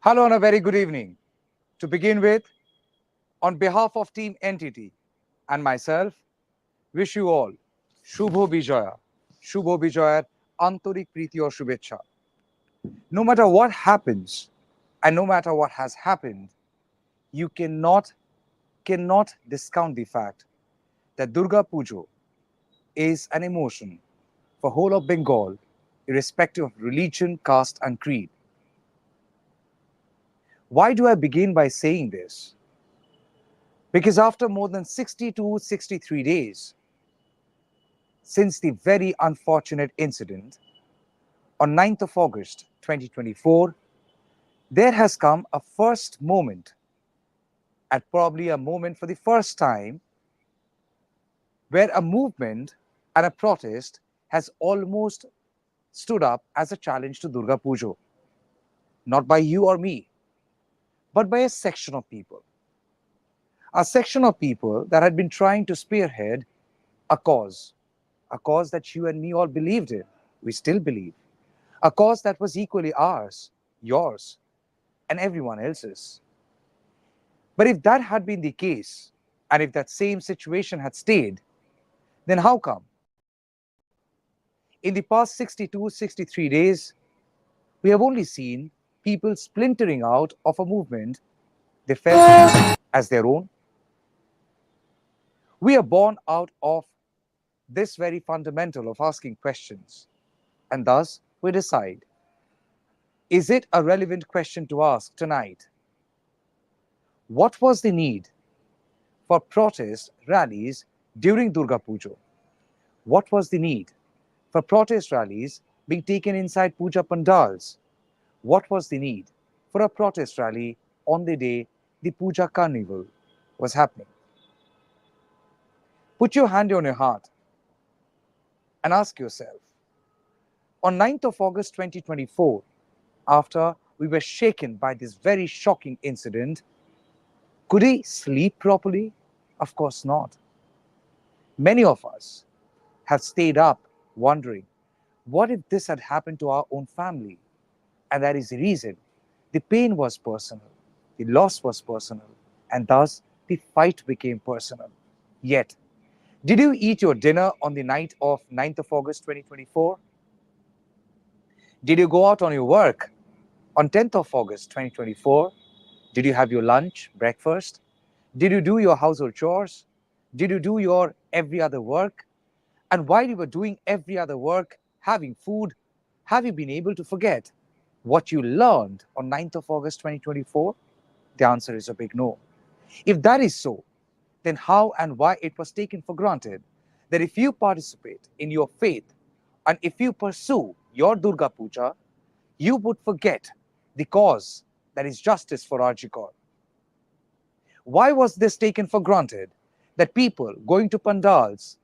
Hello and a very good evening. To begin with, on behalf of Team Entity and myself, wish you all Shubho Bijaya, Shubho Bijayar Antorik Priti or Shubhecha. No matter what happens and no matter what has happened, you cannot discount the fact that Durga Puja is an emotion for whole of Bengal, irrespective of religion, caste, and creed. Why do I begin by saying this? Because after more than 60 to 63 days since the very unfortunate incident on 9th of August 2024, there has come a first moment, and probably a moment for the first time, where a movement and a protest has almost stood up as a challenge to Durga Puja, not by you or me, but by a section of people. A section of people that had been trying to spearhead a cause, a cause that you and me all believed in, we still believe, a cause that was equally ours, yours, and everyone else's. But if that had been the case, and if that same situation had stayed, then how come? In the past 62, 63 days, we have only seen people splintering out of a movement they felt as their own. We are born out of this very fundamental of asking questions, and thus we decide, is it a relevant question to ask tonight? What was the need for protest rallies during Durga Puja? What was the need for protest rallies being taken inside puja pandals? What was the need for a protest rally on the day the puja carnival was happening? Put your hand on your heart and ask yourself, on 9th of August 2024, after we were shaken by this very shocking incident, could he sleep properly? Of course not. Many of us have stayed up wondering, what if this had happened to our own family? And that is the reason the pain was personal, the loss was personal, and thus the fight became personal. Yet, did you eat your dinner on the night of 9th of August 2024? Did you go out on your work on 10th of August 2024? Did you have your lunch, breakfast? Did you do your household chores? Did you do your every other work? And while you were doing every other work, having food, have you been able to forget what you learned on 9th of August 2024? The answer is a big no. If that is so, then how and why it was taken for granted that if you participate in your faith and if you pursue your Durga Puja, you would forget the cause that is justice for Arjikor. Why was this taken for granted that people going to pandals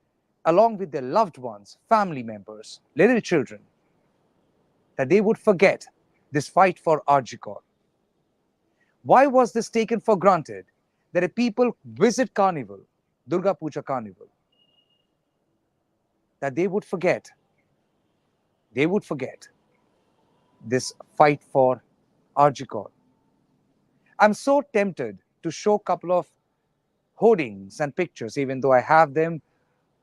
along with their loved ones, family members, little children, that they would forget this fight for Arjikor? Why was this taken for granted that if people visit Carnival, Durga Puja Carnival, that they would forget this fight for Arjikor? I'm so tempted to show a couple of hoardings and pictures, even though I have them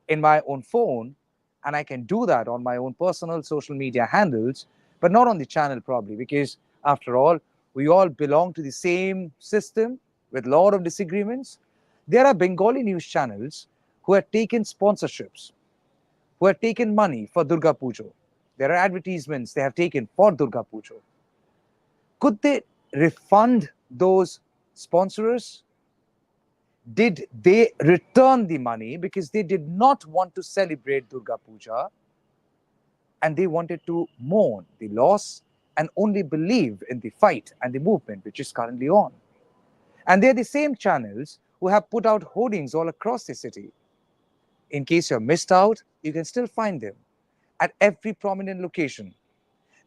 in my own phone, and I can do that on my own personal social media handles, but not on the channel probably, because after all, we all belong to the same system with a lot of disagreements. There are Bengali news channels who have taken sponsorships, who have taken money for Durga Puja. There are advertisements they have taken for Durga Puja. Could they refund those sponsors? Did they return the money because they did not want to celebrate Durga Puja and they wanted to mourn the loss and only believe in the fight and the movement which is currently on? And they're the same channels who have put out hoardings all across the city. In case you're missed out, you can still find them at every prominent location.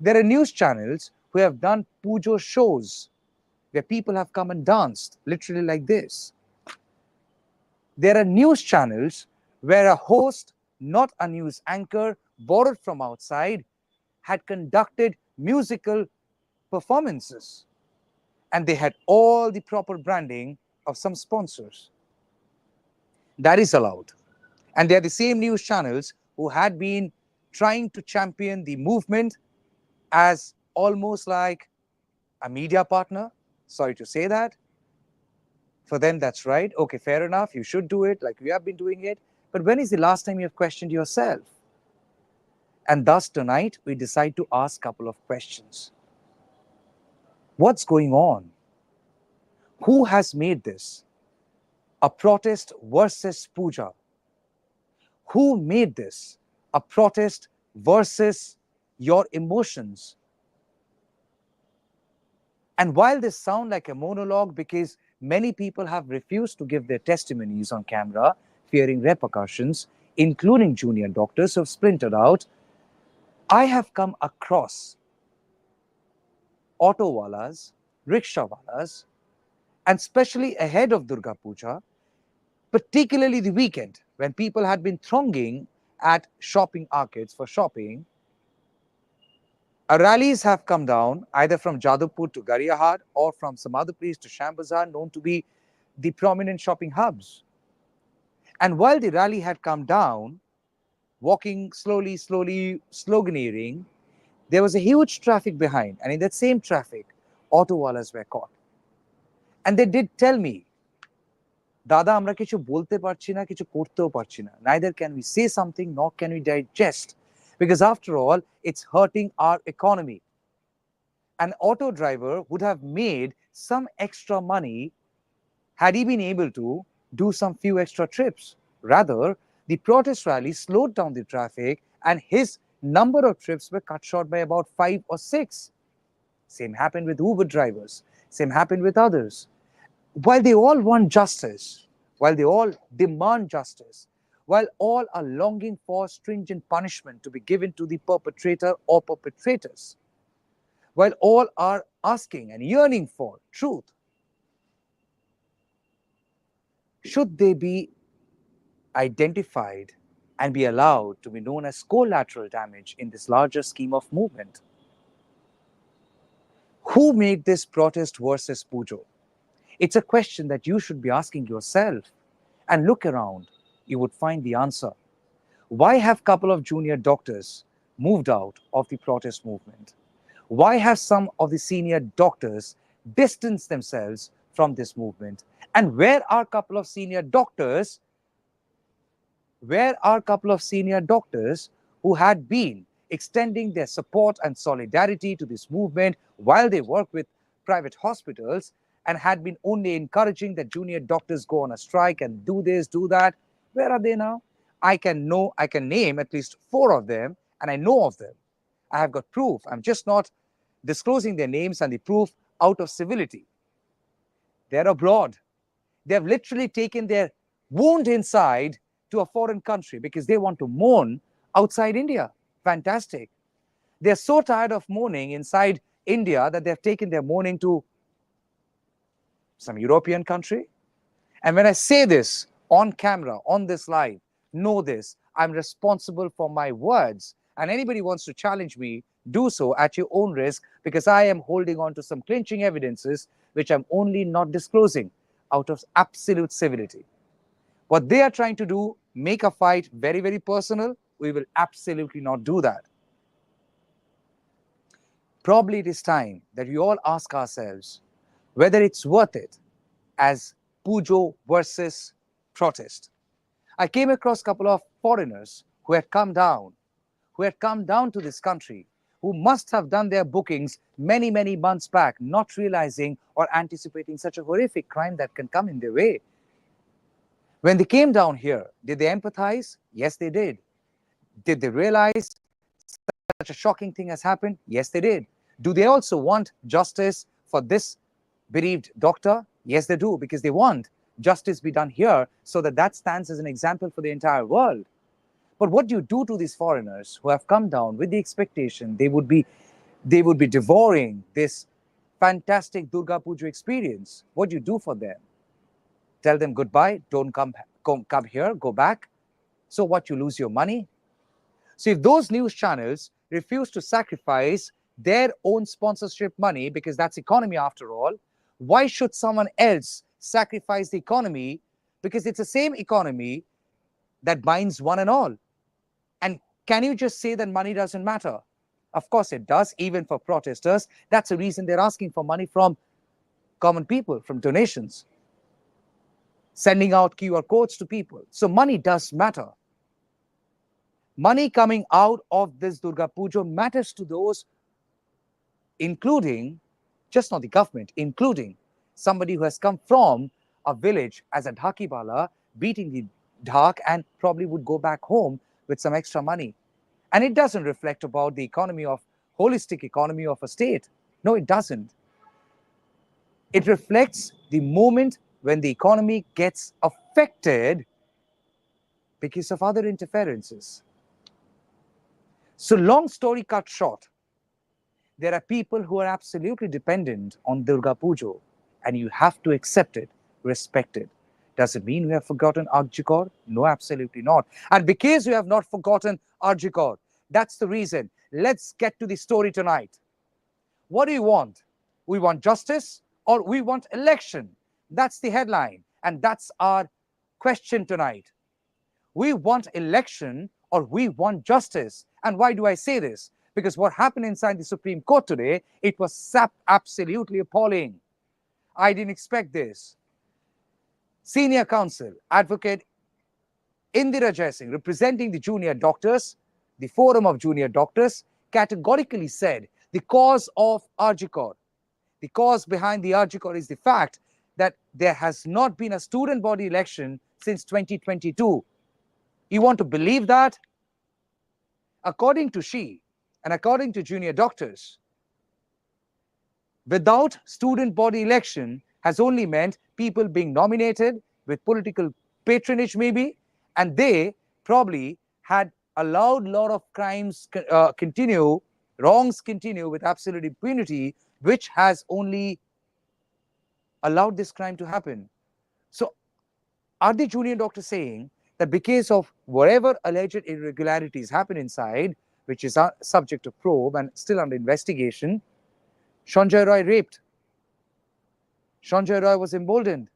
There are news channels who have done pujo shows where people have come and danced, literally like this. There are news channels where a host, not a news anchor, borrowed from outside, had conducted musical performances. and they had all the proper branding of some sponsors. That is allowed. And they are the same news channels who had been trying to champion the movement as almost like a media partner. Sorry to say that. For them, that's right. Okay, fair enough. You should do it like we have been doing it. But when is the last time you have questioned yourself? And thus tonight, we decide to ask a couple of questions. What's going on? Who has made this a protest versus puja? Who made this a protest versus your emotions? And while this sounds like a monologue because many people have refused to give their testimonies on camera, fearing repercussions, including junior doctors who have splintered out, I have come across auto walas, rickshaw walas, and especially ahead of Durga Puja, particularly the weekend when people had been thronging at shopping arcades for shopping, rallies have come down either from Jadavpur to Gariyahat or from some other place to Shambazar, known to be the prominent shopping hubs. And while the rally had come down, walking slowly, sloganeering, there was a huge traffic behind. And in that same traffic, auto wallahs were caught. And they did tell me, Dada, আমরা কিছু বলতে পারছি না, কিছু করতেও পারছি না. Neither can we say something, nor can we digest. Because after all, it's hurting our economy. An auto driver would have made some extra money had he been able to do some few extra trips. Rather, the protest rally slowed down the traffic and his number of trips were cut short by about 5 or 6. Same happened with Uber drivers. Same happened with others. While they all want justice, while they all demand justice, while all are longing for stringent punishment to be given to the perpetrator or perpetrators, while all are asking and yearning for truth, should they be identified and be allowed to be known as collateral damage in this larger scheme of movement? Who made this protest versus pujo? It's a question that you should be asking yourself. And look around, you would find the answer. Why have a couple of junior doctors moved out of the protest movement? Why have some of the senior doctors distanced themselves from this movement? And where are a couple of senior doctors? Where are a couple of senior doctors who had been extending their support and solidarity to this movement while they work with private hospitals and had been only encouraging that junior doctors go on a strike and do this, do that? Where are they now? I can name at least 4 of them, and I know of them. I have got proof. I'm just not disclosing their names and the proof out of civility. They're abroad. They have literally taken their wound inside to a foreign country because they want to mourn outside India. Fantastic. They're so tired of mourning inside India that they have taken their mourning to some European country. And when I say this on camera, on this live, know this, I'm responsible for my words. And anybody wants to challenge me, do so at your own risk, because I am holding on to some clinching evidences which I'm only not disclosing out of absolute civility. What they are trying to do, make a fight very, very personal, we will absolutely not do that. Probably it is time that we all ask ourselves whether it's worth it as pujo versus protest. I came across a couple of foreigners who had come down to this country, who must have done their bookings many, many months back, not realizing or anticipating such a horrific crime that can come in their way. When they came down here, did they empathize? Yes, they did. Did they realize such a shocking thing has happened? Yes, they did. Do they also want justice for this bereaved doctor? Yes, they do, because they want justice be done here so that that stands as an example for the entire world. But what do you do to these foreigners who have come down with the expectation they would be devouring this fantastic Durga Puja experience? What do you do for them? Tell them goodbye, don't come here, go back. So what, you lose your money? So if those news channels refuse to sacrifice their own sponsorship money, because that's economy after all, Why should someone else sacrifice the economy? Because it's the same economy that binds one and all. And can you just say that money doesn't matter? Of course it does, even for protesters. That's the reason they're asking for money from common people, from donations, sending out QR codes to people. So money does matter. Money coming out of this Durga Puja matters to those, including, just not the government, including somebody who has come from a village as a dhakibala, beating the dhak, and probably would go back home with some extra money. And it doesn't reflect about the economy of, holistic economy of a state. No, it doesn't. It reflects the moment when the economy gets affected because of other interferences. So long story cut short, there are people who are absolutely dependent on Durga Puja, and you have to accept it, respect it. Does it mean we have forgotten Arjikor? No, absolutely not. And because we have not forgotten Arjikor, that's the reason. Let's get to the story tonight. What do you want? We want justice or we want election? That's the headline, and that's our question tonight. We want election or we want justice. And why do I say this? Because what happened inside the Supreme Court today, it was absolutely appalling. I didn't expect this. Senior counsel, Advocate Indira Jaising, representing the junior doctors, the Forum of Junior Doctors, categorically said the cause of Arjikor, the cause behind the Arjikor is the fact that there has not been a student body election since 2022. You want to believe that? According to she, and according to junior doctors, without student body election has only meant people being nominated with political patronage maybe, and they probably had allowed a lot of crimes continue, wrongs continue with absolute impunity, which has only allowed this crime to happen. So are the junior doctors saying that because of whatever alleged irregularities happen inside, which is subject to probe and still under investigation, Sanjay Roy raped, Sanjay Roy was emboldened?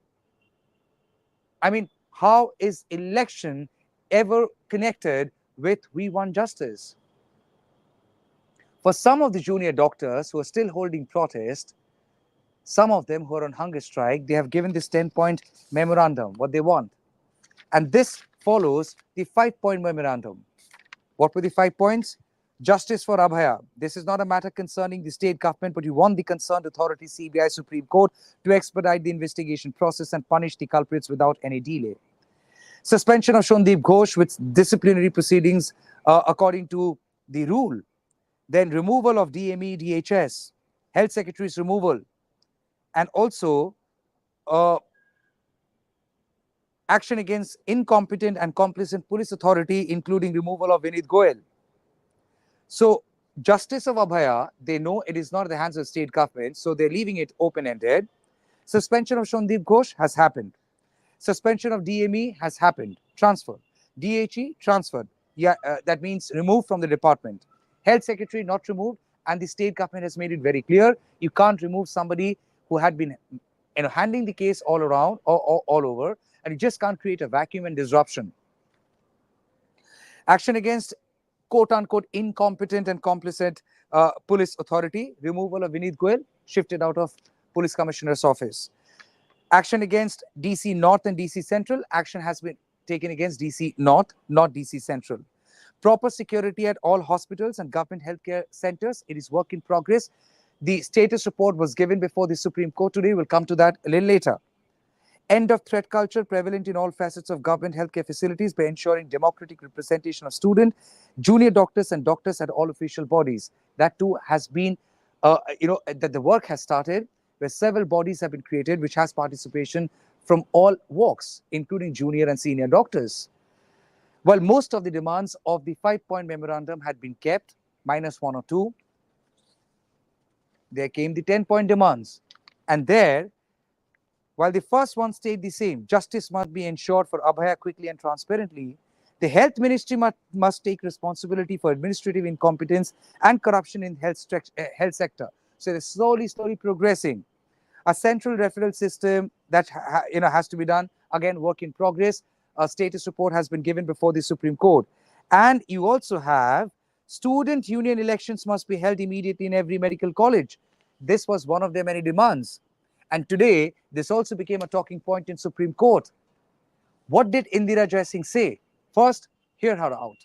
I mean, how is election ever connected with we want justice? For some of the junior doctors who are still holding protest, some of them who are on hunger strike, they have given this 10-point memorandum, what they want. And this follows the 5-point memorandum. What were the 5 points? Justice for Abhaya. This is not a matter concerning the state government, but you want the concerned authority, CBI, Supreme Court, to expedite the investigation process and punish the culprits without any delay. Suspension of Shondeep Ghosh with disciplinary proceedings according to the rule. Then removal of DME, DHS, Health Secretary's removal, and also action against incompetent and complicit police authority, including removal of Vinit Goyal. So justice of Abhaya, they know it is not in the hands of state government, so they're leaving it open-ended. Suspension of Shondeep Ghosh has happened. Suspension of DME has happened. Transferred. DHE transferred. Yeah, that means removed from the department. Health Secretary not removed, and the state government has made it very clear you can't remove somebody who had been handling the case all around, all over, and you just can't create a vacuum and disruption. Action against quote-unquote incompetent and complicit police authority, removal of Vinit Goyal, shifted out of Police Commissioner's office. Action against DC North and DC Central, action has been taken against DC North, not DC Central. Proper security at all hospitals and government healthcare centers, it is work in progress. The status report was given before the Supreme Court today. We'll come to that a little later. End of threat culture prevalent in all facets of government healthcare facilities by ensuring democratic representation of student, junior doctors and doctors at all official bodies. That too has been, that the work has started, where several bodies have been created which has participation from all walks, including junior and senior doctors. While most of the demands of the 5-point memorandum had been kept, minus 1 or 2, there came the 10-point demands. And there, while the first one stayed the same, justice must be ensured for Abhaya quickly and transparently, the health ministry must take responsibility for administrative incompetence and corruption in health sector. So they're slowly progressing. A central referral system that has to be done. Again, work in progress. A status report has been given before the Supreme Court. And you also have student union elections must be held immediately in every medical college. This was one of their many demands. And today, this also became a talking point in Supreme Court. What did Indira Jaisingh say? First, hear her out.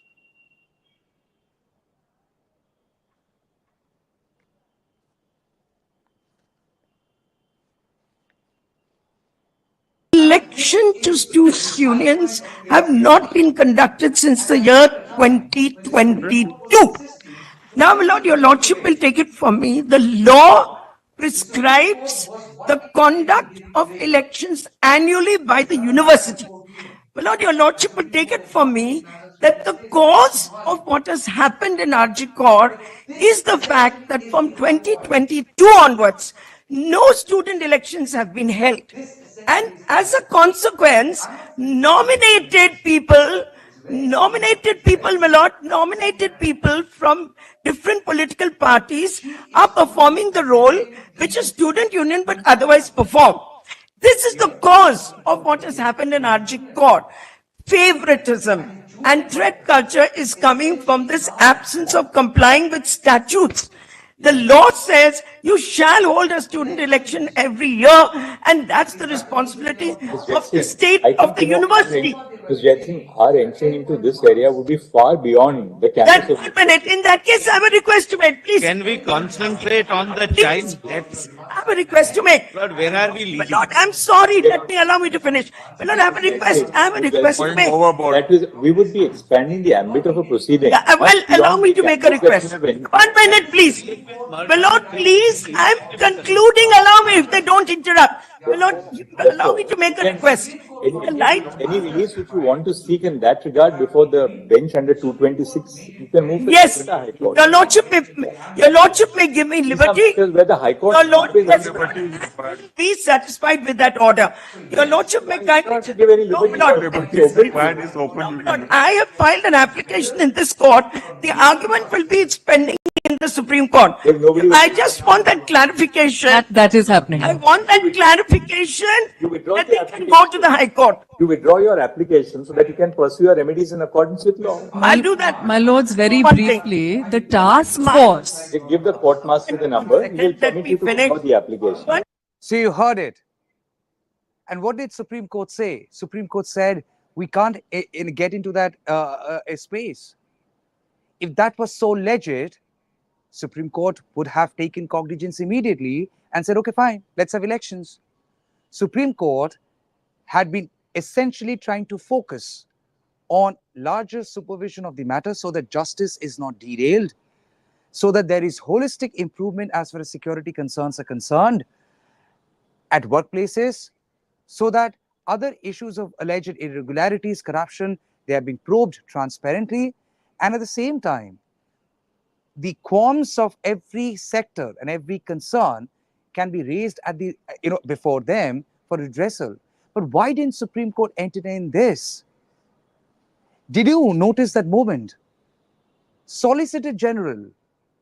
Election to students' unions have not been conducted since the year 2022. Now, my lord, your lordship will take it from me. The law prescribes the conduct of elections annually by the university. My lord, your lordship will take it from me that the cause of what has happened in RG Corps is the fact that from 2022 onwards, no student elections have been held. And as a consequence, nominated people, my lord, nominated people from different political parties are performing the role which a student union would otherwise perform. This is the cause of what has happened in RG Corps. Favoritism and threat culture is coming from this absence of complying with statutes. The law says you shall hold a student election every year, and that's the responsibility of the state of the university. Ms. Jaisingh, our entry into this area would be far beyond the campus of... 1 minute. In that case, I have a request to make, please. Can we concentrate on the child's deaths? I have a request to make. Lord, where are we leading? Lord, I'm sorry. Allow me to finish. Lord, I have a request. I have a request to make. That is, we would be expanding the ambit of a proceeding. Well, allow me to make a request. 1 minute, please. My lord, please, I'm concluding. Allow me if they don't interrupt. My lord, allow me to make a request. Any release which you want to seek in that regard before the bench under 226, you can move to Yes, the High Court. your lordship may give me liberty. Where the High Court... Your lordship, be satisfied with that order. Your lordship may kindly... give any liberty. I have filed an application in this court. The argument will be pending in the Supreme Court. I just want that clarification. That is happening. I want that clarification that they can go to the High Court. You withdraw your application so that you can pursue your remedies in accordance with law. I'll do that. My lords, very One thing. briefly, the task force. Give the court master the number. He will Let permit me you to finish. withdraw the application. So you heard it. And what did Supreme Court say? Supreme Court said, we can't get into that space. If that was so legit, Supreme Court would have taken cognizance immediately and said, okay, fine, let's have elections. Supreme Court had been essentially trying to focus on larger supervision of the matter so that justice is not derailed, so that there is holistic improvement as far as security concerns are concerned at workplaces, so that other issues of alleged irregularities, corruption, they are being probed transparently, and at the same time, the qualms of every sector and every concern can be raised at the before them for redressal. But why didn't Supreme Court entertain this? Did you notice that moment? Solicitor General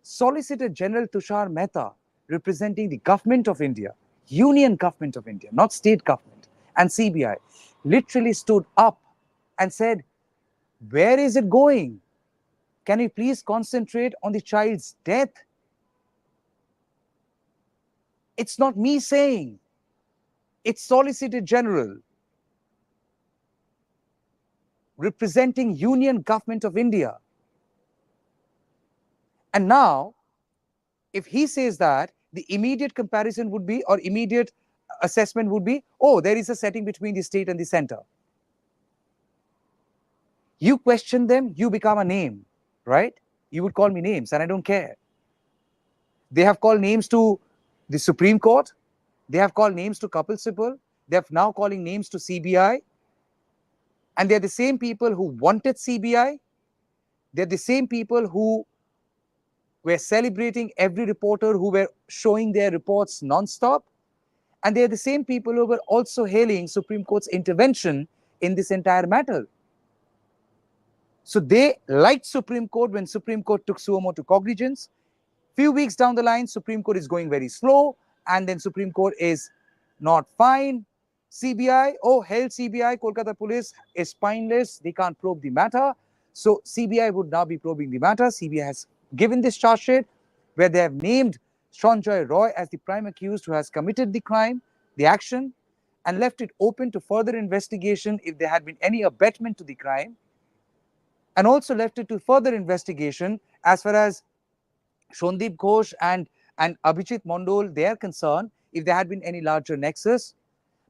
Tushar Mehta, representing the government of India, Union Government of India, not state government, and CBI, literally stood up and said, where is it going? Can we please concentrate on the child's death? It's not me saying, it's Solicitor General representing Union Government of India. And now, if he says that, the immediate comparison would be, or immediate assessment would be, oh, there is a setting between the state and the center. You question them, you become a name, right? You would call me names, and I don't care. They have called names to the Supreme Court. They have called names to Kapil Sibal. They are now calling names to CBI. And they're the same people who wanted CBI. They're the same people who were celebrating every reporter who were showing their reports non-stop. And they're the same people who were also hailing Supreme Court's intervention in this entire matter. So they liked Supreme Court when Supreme Court took suo motu cognizance. Few weeks down the line, Supreme Court is going very slow. and then Supreme Court is not fine. CBI, oh hell, CBI, Kolkata police is spineless, they can't probe the matter. So CBI would now be probing the matter. CBI has given this charge sheet where they have named Sanjay Roy as the prime accused who has committed the crime, the action, and left it open to further investigation if there had been any abetment to the crime, and also left it to further investigation as far as Shondeep Ghosh and Abhijit Mondol, they are concerned, if there had been any larger nexus.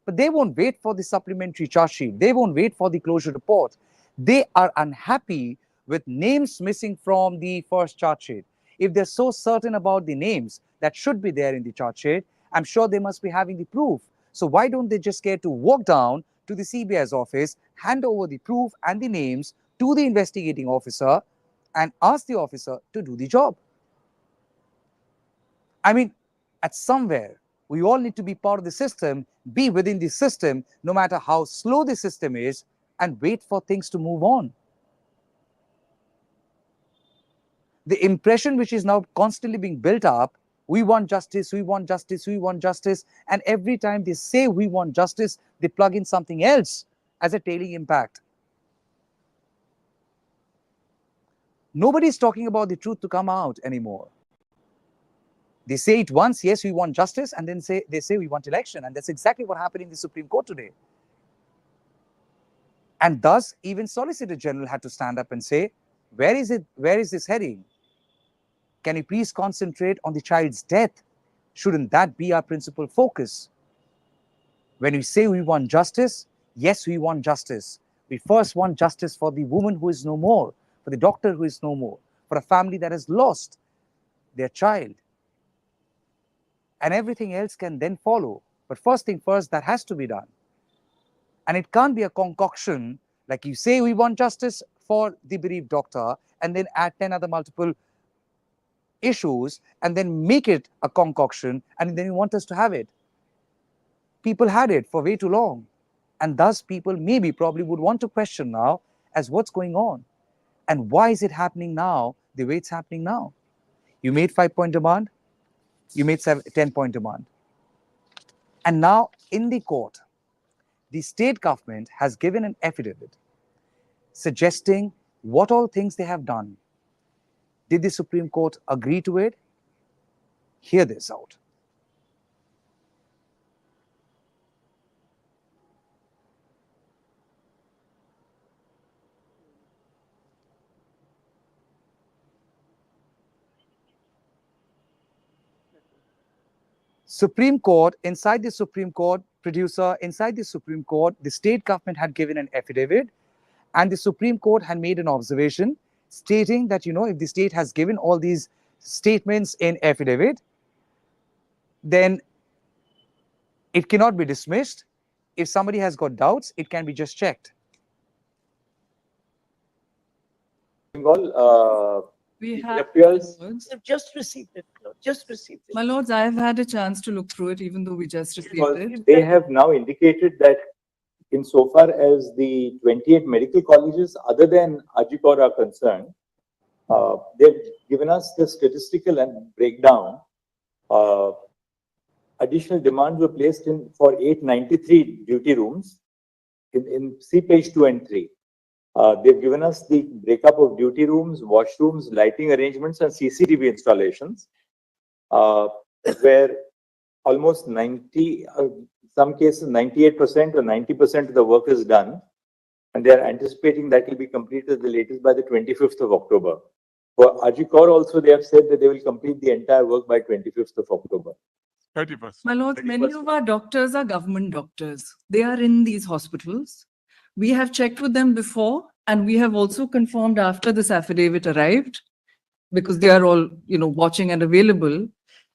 But they won't wait for the supplementary charge sheet. They won't wait for the closure report. They are unhappy with names missing from the first charge sheet. If they're so certain about the names that should be there in the charge sheet, I'm sure they must be having the proof. So why don't they just care to walk down to the CBI's office, hand over the proof and the names to the investigating officer, and ask the officer to do the job? I mean, at somewhere, we all need to be part of the system, be within the system, no matter how slow the system is, and wait for things to move on. The impression which is now constantly being built up, we want justice, we want justice, we want justice, and every time they say we want justice, they plug in something else as a tailing impact. Nobody's talking about the truth to come out anymore. They say it once, yes, we want justice, and then they say we want election. And that's exactly what happened in the Supreme Court today. And thus, even Solicitor General had to stand up and say, where is it? Where is this heading? Can you please concentrate on the child's death? Shouldn't that be our principal focus? When we say we want justice, yes, we want justice. We first want justice for the woman who is no more, for the doctor who is no more, for a family that has lost their child. And everything else can then follow. But first thing first, that has to be done. And it can't be a concoction, like you say we want justice for the bereaved doctor, and then add 10 other multiple issues, and then make it a concoction, and then you want us to have it. People had it for way too long. And thus people maybe probably would want to question now as what's going on. And why is it happening now the way it's happening now? You made 5-point demand, you made 10-point demand. And now in the court, the state government has given an affidavit suggesting what all things they have done. Did the Supreme Court agree to it? Hear this out. Supreme Court, inside the Supreme Court, producer, inside the Supreme Court, the state government had given an affidavit, and the Supreme Court had made an observation stating that, if the state has given all these statements in affidavit, then it cannot be dismissed. If somebody has got doubts, it can be just checked. We it have, appears I've just received it. Just received it. my lords, I have had a chance to look through it, even though we just received because it. they have now indicated that insofar as the 28 medical colleges other than Ajikor are concerned, they've given us the statistical and breakdown. Additional demands were placed in for 893 duty rooms in see page 2 and 3. They've given us the breakup of duty rooms, washrooms, lighting arrangements, and CCTV installations, where almost 90, some cases 98% or 90% of the work is done, and they are anticipating that will be completed the latest by the 25th of October. For Ajikor also, they have said that they will complete the entire work by 25th of October. 30%. My lords, many of our doctors are government doctors. They are in these hospitals. We have checked with them before, and we have also confirmed after this affidavit arrived, because they are all, watching and available.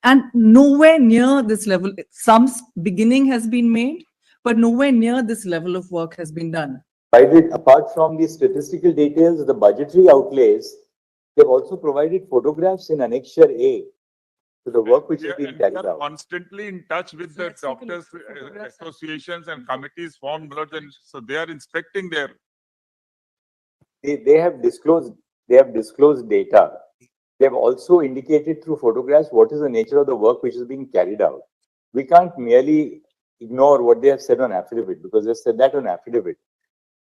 And nowhere near this level, some beginning has been made, but nowhere near this level of work has been done. Apart from the statistical details, the budgetary outlays, they've also provided photographs in Annexure A to the work which is being We carried are out. constantly in touch with the Let's take a look doctors at the photographs. associations and committees formed, and so they are inspecting their. They have disclosed data. They have also indicated through photographs what is the nature of the work which is being carried out. we can't merely ignore what they have said on affidavit, because they've said that on affidavit.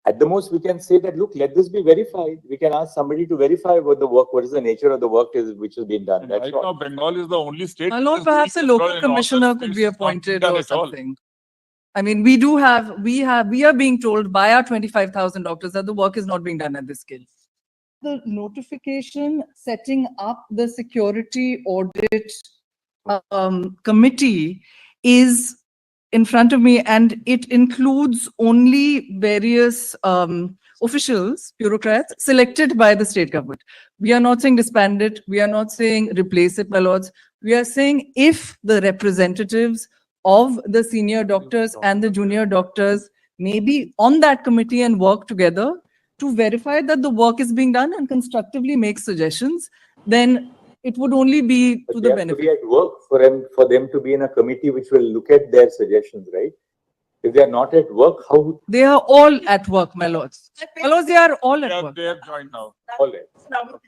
At the most, we can say that, look, let this be verified. We can ask somebody to verify what the work, what is the nature of the work is which has been done. And That's right all. now, Bengal is the only state. My lord, which is perhaps a doing local control, and all commissioner other could be states it's not appointed done or at all. something. I mean, we are being told by our 25,000 doctors that the work is not being done at this scale. The notification setting up the security audit committee is in front of me, and it includes only various officials, bureaucrats selected by the state government. We are not saying disband it. We are not saying replace it, my lords. We are saying if the representatives of the senior doctors and the junior doctors may be on that committee and work together to verify that the work is being done and constructively make suggestions, then it would only be But to they the have to be benefit. at work for them to be in a committee which will look at their suggestions, right? If they are not at work, how? They are all at work, my lords. My lords, they are all at work. They have joined now. All right.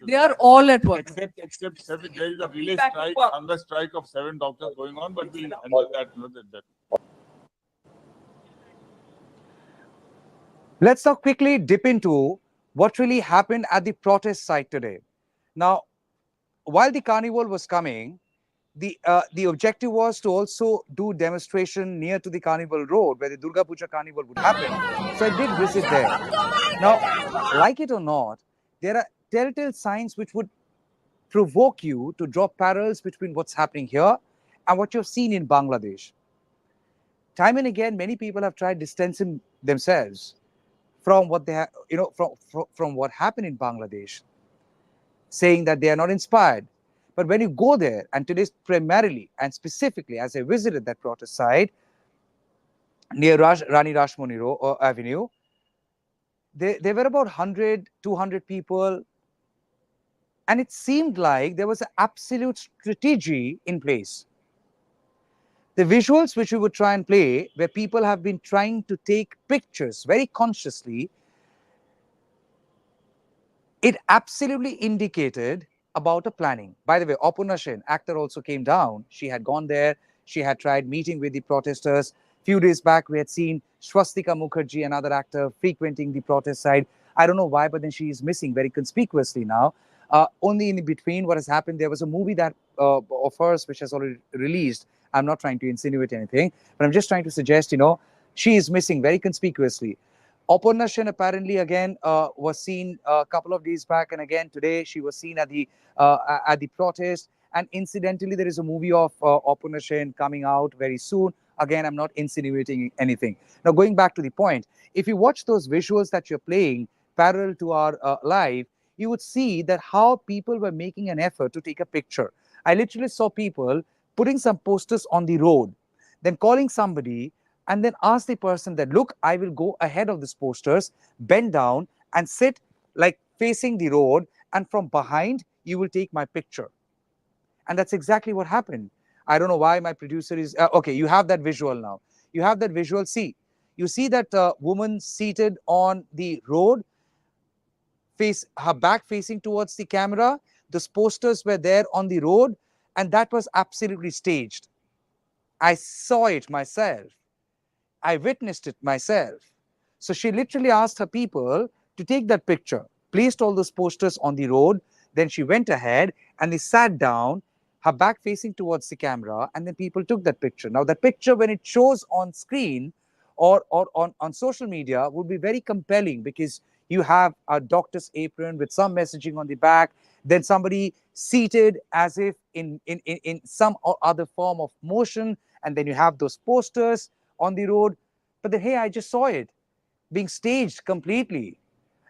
They are all at work. Except seven, there is a relay strike, hunger strike of 7 doctors going on, but we'll handle that. Let's now quickly dip into what really happened at the protest site today. Now, while the carnival was coming, the objective was to also do demonstration near to the Carnival Road where the Durga Puja Carnival would happen. So I did visit there. Now, like it or not, there are telltale signs which would provoke you to draw parallels between what's happening here and what you've seen in Bangladesh. Time and again, many people have tried distancing themselves from what they have, from what happened in Bangladesh, saying that they are not inspired. But when you go there, and today primarily and specifically, as I visited that protest site near Rani Rashmoni Avenue, there were about 100, 200 people, and it seemed like there was an absolute strategy in place. The visuals which we would try and play, where people have been trying to take pictures very consciously, it absolutely indicated about a planning. By the way, Aparna Sen, actor, also came down. She had gone there. She had tried meeting with the protesters. Few days back, we had seen Swastika Mukherjee, another actor, frequenting the protest site. I don't know why, but then she is missing very conspicuously now. Only in between, what has happened, there was a movie that of hers which has already released. I'm not trying to insinuate anything, but I'm just trying to suggest, she is missing very conspicuously. Aparna Sen apparently again was seen a couple of days back, and again today she was seen at the protest. And incidentally, there is a movie of Aparna Sen coming out very soon. Again, I'm not insinuating anything. Now, going back to the point, if you watch those visuals that you're playing parallel to our live, you would see that how people were making an effort to take a picture. I literally saw people putting some posters on the road, then calling somebody and then ask the person that, look, I will go ahead of these posters, bend down and sit like facing the road, and from behind you will take my picture. And that's exactly what happened. I don't know why my producer is okay. You have that visual now. You have that visual. See, you see that woman seated on the road, face her back facing towards the camera. Those posters were there on the road, and that was absolutely staged. I saw it myself. I witnessed it myself. So she literally asked her people to take that picture, placed all those posters on the road. Then she went ahead and they sat down, her back facing towards the camera, and then people took that picture. Now, that picture, when it shows on screen or on social media, would be very compelling because you have a doctor's apron with some messaging on the back, then somebody seated as if in some or other form of motion, and then you have those posters on the road. But then, hey, I just saw it being staged completely.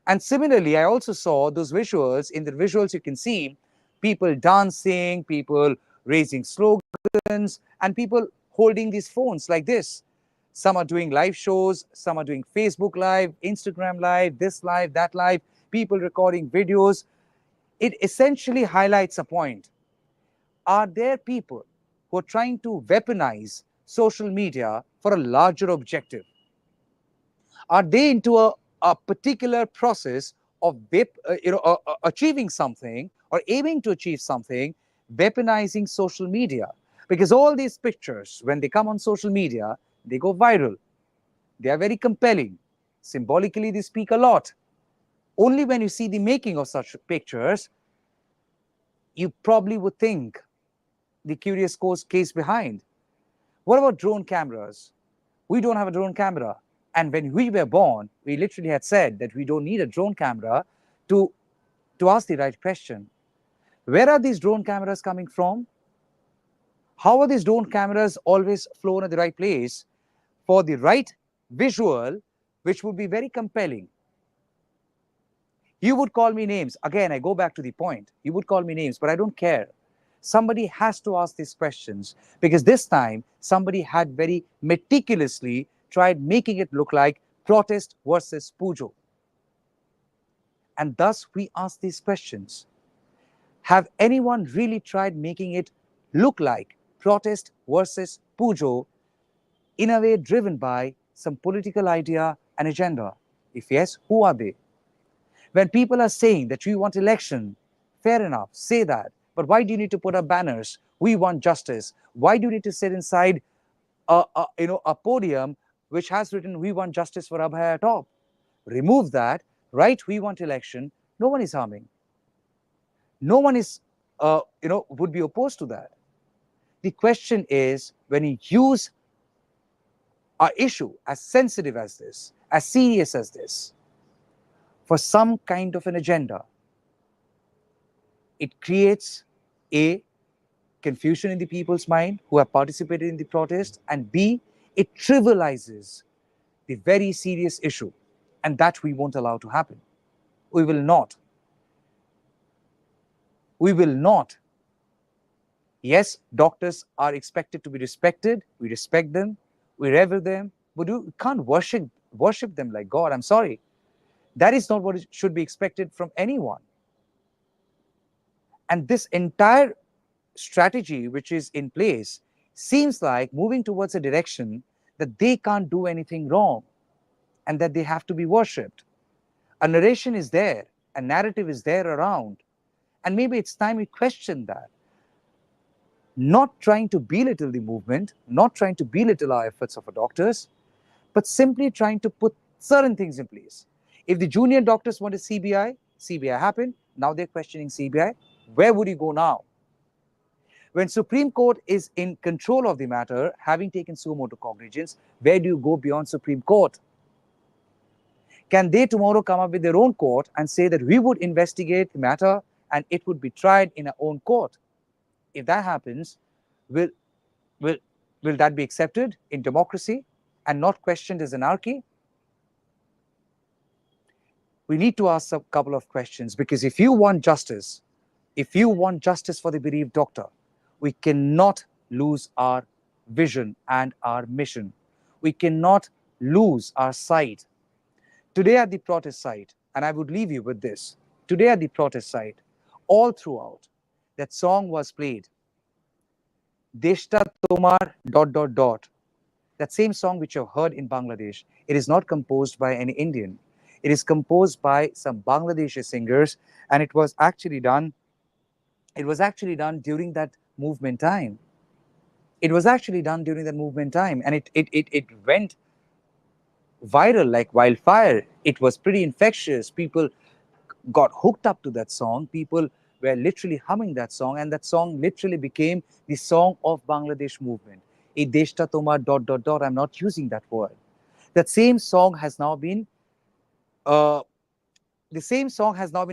And similarly, I also saw those visuals. In the visuals, you can see people dancing, people raising slogans, and people holding these phones like this. Some are doing live shows, some are doing Facebook Live, Instagram Live, this live, that live, people recording videos. It essentially highlights a point. Are there people who are trying to weaponize social media for a larger objective? Are they into a particular process of achieving something or aiming to achieve something, weaponizing social media? Because all these pictures, when they come on social media, they go viral. They are very compelling. Symbolically, they speak a lot. Only when you see the making of such pictures, you probably would think the curious case behind. What about drone cameras? We don't have a drone camera. And when we were born, we literally had said that we don't need a drone camera to ask the right question. Where are these drone cameras coming from? How are these drone cameras always flown at the right place for the right visual, which would be very compelling? You would call me names. Again, I go back to the point. You would call me names, but I don't care. Somebody has to ask these questions, because this time somebody had very meticulously tried making it look like protest versus pujo. And thus we ask these questions. Have anyone really tried making it look like protest versus pujo in a way driven by some political idea and agenda? If yes, who are they? When people are saying that we want election, fair enough, say that. But why do you need to put up banners? We want justice. Why do you need to sit inside a podium which has written "We want justice for Abhay" at top? Remove that. Write "We want election." No one is harming. No one is would be opposed to that. The question is, when you use an issue as sensitive as this, as serious as this, for some kind of an agenda, it creates A, confusion in the people's mind who have participated in the protest, and B, it trivializes the very serious issue, and that we won't allow to happen. We will not. We will not. Yes, doctors are expected to be respected. We respect them. We revere them. But you can't worship them like God. I'm sorry. That is not what should be expected from anyone. And this entire strategy which is in place seems like moving towards a direction that they can't do anything wrong and that they have to be worshipped. A narration is there, a narrative is there around, and maybe it's time we question that. Not trying to belittle the movement, not trying to belittle our efforts of our doctors, but simply trying to put certain things in place. If the junior doctors wanted CBI, CBI happened. Now they're questioning CBI. Where would you go now? When Supreme Court is in control of the matter, having taken suo motu cognizance, where do you go beyond Supreme Court? Can they tomorrow come up with their own court and say that we would investigate the matter and it would be tried in our own court? If that happens, will that be accepted in democracy and not questioned as anarchy? We need to ask a couple of questions, because if you want justice for the bereaved doctor, we cannot lose our vision and our mission. We cannot lose our sight. Today at the protest site, and I would leave you with this, today at the protest site, all throughout, that song was played. Deshta Tomar ... That same song which you've heard in Bangladesh, it is not composed by any Indian. It is composed by some Bangladeshi singers, and it was actually done during that movement time. It was actually done during that movement time, and it went viral like wildfire. It was pretty infectious. People got hooked up to that song. People were literally humming that song, and that song literally became the song of Bangladesh movement. "Ei deshta tomar ... I'm not using that word. That same song has now been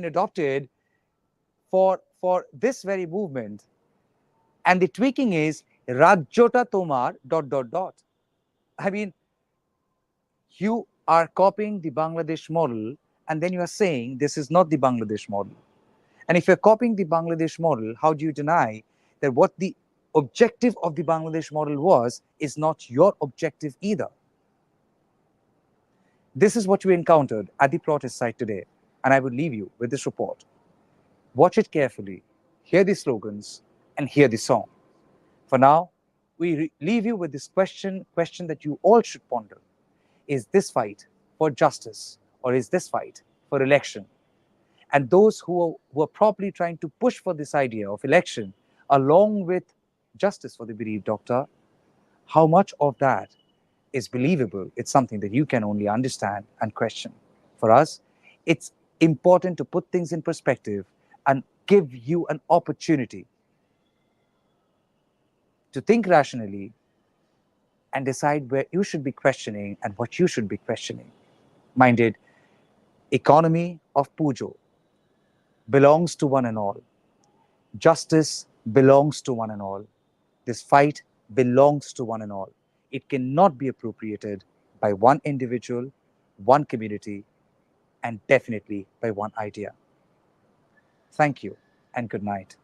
adopted for this very movement, and the tweaking is Rajyota Tomar ... I mean, you are copying the Bangladesh model, and then you are saying this is not the Bangladesh model. And if you're copying the Bangladesh model, how do you deny that what the objective of the Bangladesh model was is not your objective either? This is what we encountered at the protest site today, and I would leave you with this report. Watch it carefully, hear the slogans, and hear the song. For now, we leave you with this question that you all should ponder. Is this fight for justice, or is this fight for election? And those who are probably trying to push for this idea of election, along with justice for the bereaved doctor. How much of that is believable? It's something that you can only understand and question. For us, it's important to put things in perspective and give you an opportunity to think rationally and decide where you should be questioning and what you should be questioning. Minded, economy of puja belongs to one and all. Justice belongs to one and all. This fight belongs to one and all. It cannot be appropriated by one individual, one community, and definitely by one idea. Thank you and good night.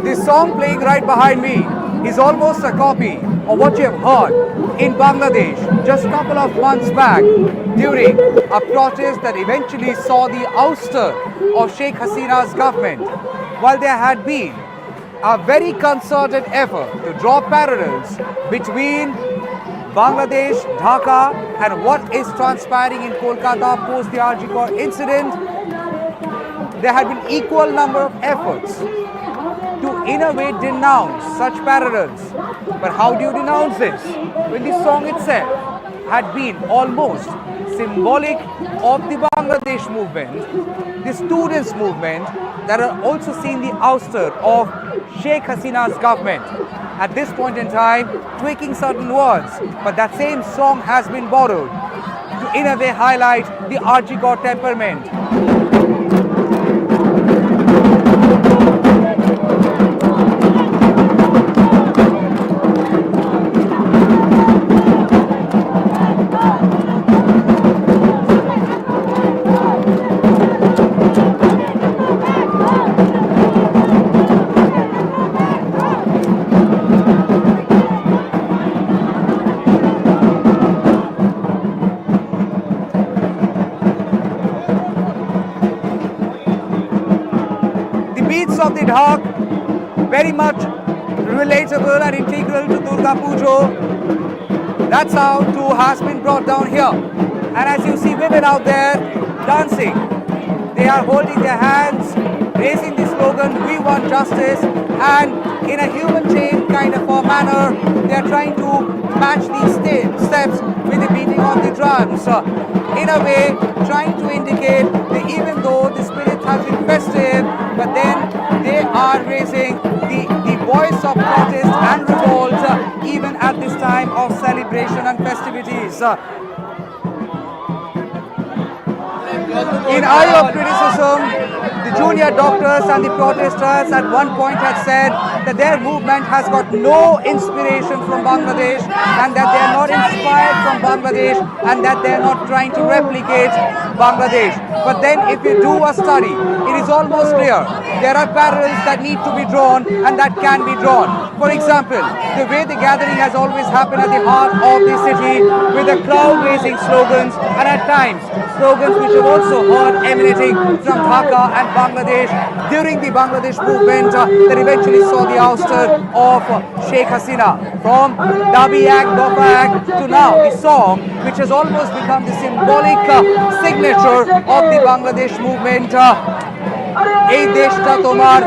This song playing right behind me is almost a copy of what you have heard in Bangladesh just a couple of months back during a protest that eventually saw the ouster of Sheikh Hasina's government. While there had been a very concerted effort to draw parallels between Bangladesh, Dhaka, and what is transpiring in Kolkata post the Arjikor incident, there had been equal number of efforts to in a way denounce such parallels. But how do you denounce this? When the song itself had been almost symbolic of the Bangladesh movement, the students' movement that are also seeing the ouster of Sheikh Hasina's government. At this point in time, tweaking certain words, but that same song has been borrowed to in a way highlight the Arjikor temperament. Of the Dhak, very much relatable and integral to Durga Puja. That's how too has been brought down here. And as you see women out there dancing, they are holding their hands, raising the slogan, "We want justice," and in a human chain kind of a manner, they are trying to match these steps with the beating of the drums. In a way, trying to indicate that even though the spirit has been festive, but then they are raising the voice of protest and revolt even at this time of celebration and festivities. In eye of criticism, the junior doctors and the protesters at one point had said that their movement has got no inspiration from Bangladesh and that they are not inspired from Bangladesh and that they are not trying to replicate Bangladesh. But then if you do a study, it is almost clear there are parallels that need to be drawn and that can be drawn. For example, the way the gathering has always happened at the heart of the city with the crowd raising slogans and at times slogans which have also heard emanating from Dhaka and Bangladesh during the Bangladesh movement that eventually saw the ouster of Sheikh Hasina. From Dabi Act, Dofa Act to now the song which has almost become the symbolic signature of the Bangladesh movement. Ei deshta tomar ...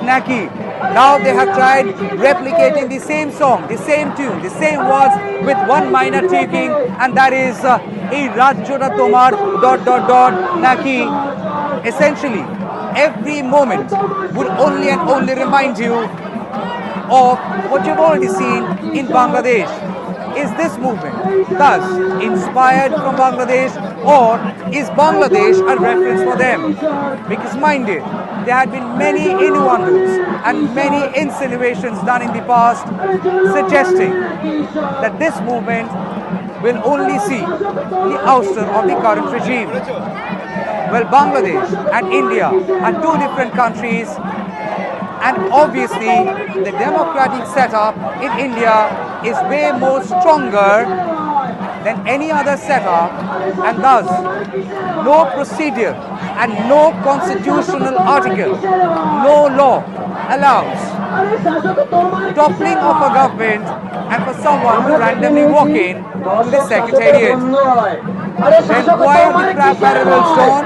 naki. Now they have tried replicating the same song, the same tune, the same words with one minor tweaking, and that is "Ei Rajyota Tomar Naki." Essentially, every moment would only and only remind you of what you've already seen in Bangladesh. Is this movement thus inspired from Bangladesh, or is Bangladesh a reference for them? Because mind it, there had been many innuendos and many insinuations done in the past suggesting that this movement will only see the ouster of the current regime. Well, Bangladesh and India are two different countries, and obviously the democratic setup in India is way more stronger than any other setup, and thus no procedure and no constitutional article, no law allows toppling of a government and for someone to randomly walk in to the secretariat. Then why are the parallels drawn?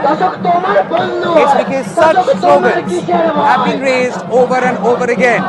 It's because such slogans have been raised over and over again.